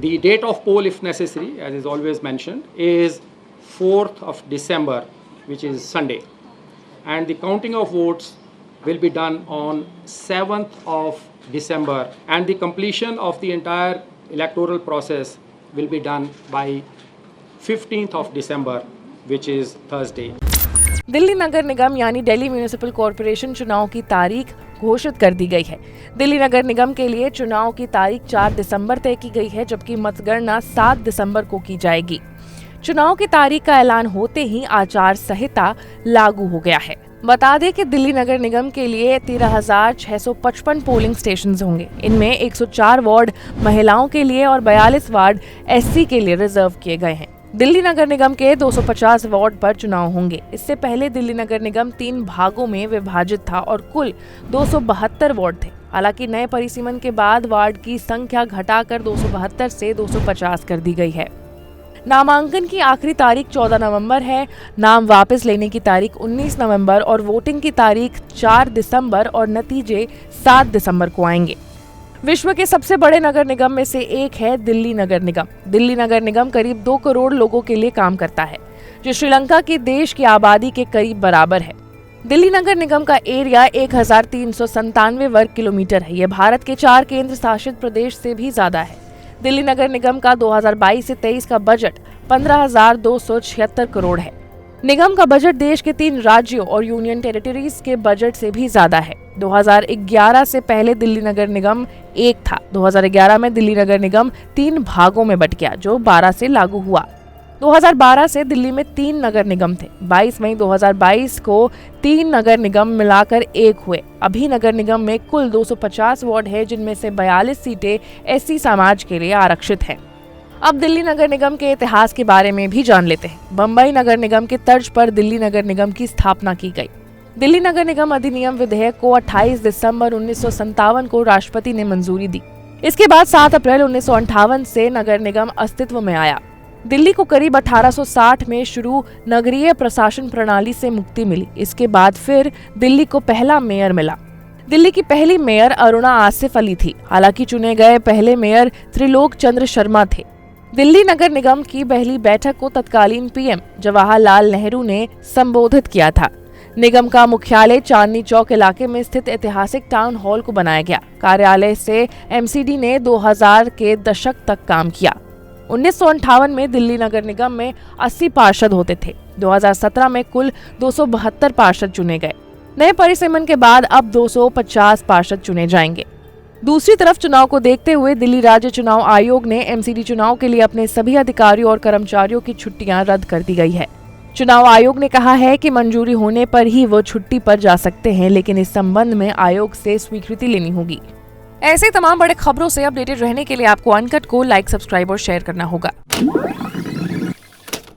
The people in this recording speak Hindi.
The date of poll, if necessary, as is always mentioned, is 4th of December, which is Sunday. And the counting of votes will be done on 7th of December. And the completion of the entire electoral process will be done by 15th of December, which is Thursday. Delhi नगर निगम यानी दिल्ली म्यूनिसिपल कॉरपोरेशन चुनाव की तारीख घोषित कर दी गई है। दिल्ली नगर निगम के लिए चुनाव की तारीख 4 दिसंबर तय की गई है, जबकि मतगणना 7 दिसंबर को की जाएगी। चुनाव की तारीख का ऐलान होते ही आचार संहिता लागू हो गया है। बता दें कि दिल्ली नगर निगम के लिए 13,655 पोलिंग स्टेशन होंगे। इनमें 104 वार्ड महिलाओं के लिए और 42 वार्ड एससी के लिए रिजर्व किए गए हैं। दिल्ली नगर निगम के 250 वार्ड पर चुनाव होंगे। इससे पहले दिल्ली नगर निगम 3 भागों में विभाजित था और कुल 272 वार्ड थे। हालांकि नए परिसीमन के बाद वार्ड की संख्या घटाकर 272 से 250 कर दी गई है। नामांकन की आखिरी तारीख 14 नवंबर है। नाम वापस लेने की तारीख 19 नवंबर और वोटिंग की तारीख 4 दिसंबर और नतीजे 7 दिसंबर को आएंगे। विश्व के सबसे बड़े नगर निगम में से एक है दिल्ली नगर निगम। दिल्ली नगर निगम करीब 2 करोड़ लोगों के लिए काम करता है, जो श्रीलंका के देश की आबादी के करीब बराबर है। दिल्ली नगर निगम का एरिया 1397 वर्ग किलोमीटर है। यह भारत के 4 केंद्र शासित प्रदेश से भी ज्यादा है। दिल्ली नगर निगम का 2022 से 23 का बजट 15,276 करोड़ है। निगम का बजट देश के 3 राज्यों और यूनियन टेरिटरीज के बजट से भी ज्यादा है। 2011 से पहले दिल्ली नगर निगम एक था। 2011 में दिल्ली नगर निगम 3 भागों में बट गया, जो 12 से लागू हुआ। 2012 से दिल्ली में 3 नगर निगम थे। 22 मई 2022 को 3 नगर निगम मिलाकर एक हुए। अभी नगर निगम में कुल 250 वार्ड है, जिनमें से 42 सीटें एससी समाज के लिए आरक्षित हैं। अब दिल्ली नगर निगम के इतिहास के बारे में भी जान लेते हैं। बम्बई नगर निगम के तर्ज पर दिल्ली नगर निगम की स्थापना की गई। दिल्ली नगर निगम अधिनियम विधेयक को 28 दिसंबर 1957 को राष्ट्रपति ने मंजूरी दी। इसके बाद 7 अप्रैल 1958 से नगर निगम अस्तित्व में आया। दिल्ली को करीब 1860 में शुरू नगरीय प्रशासन प्रणाली से मुक्ति मिली। इसके बाद फिर दिल्ली को पहला मेयर मिला। दिल्ली की पहली मेयर अरुणा आसिफ अली थी। हालांकि चुने गए पहले मेयर त्रिलोक चंद्र शर्मा थे। दिल्ली नगर निगम की पहली बैठक को तत्कालीन पीएम जवाहरलाल नेहरू ने संबोधित किया था। निगम का मुख्यालय चांदनी चौक इलाके में स्थित ऐतिहासिक टाउन हॉल को बनाया गया। कार्यालय से एमसीडी ने 2000 के दशक तक काम किया। 1958 में दिल्ली नगर निगम में 80 पार्षद होते थे। 2017 में कुल 272 पार्षद चुने गए। नए परिसीमन के बाद अब 250 पार्षद चुने जाएंगे। दूसरी तरफ चुनाव को देखते हुए दिल्ली राज्य चुनाव आयोग ने एमसीडी चुनाव के लिए अपने सभी अधिकारियों और कर्मचारियों की छुट्टियां रद्द कर दी गई है। चुनाव आयोग ने कहा है कि मंजूरी होने पर ही वो छुट्टी पर जा सकते हैं, लेकिन इस संबंध में आयोग से स्वीकृति लेनी होगी। ऐसे तमाम बड़े खबरों से अपडेटेड रहने के लिए आपको अनकट को लाइक, सब्सक्राइब और शेयर करना होगा।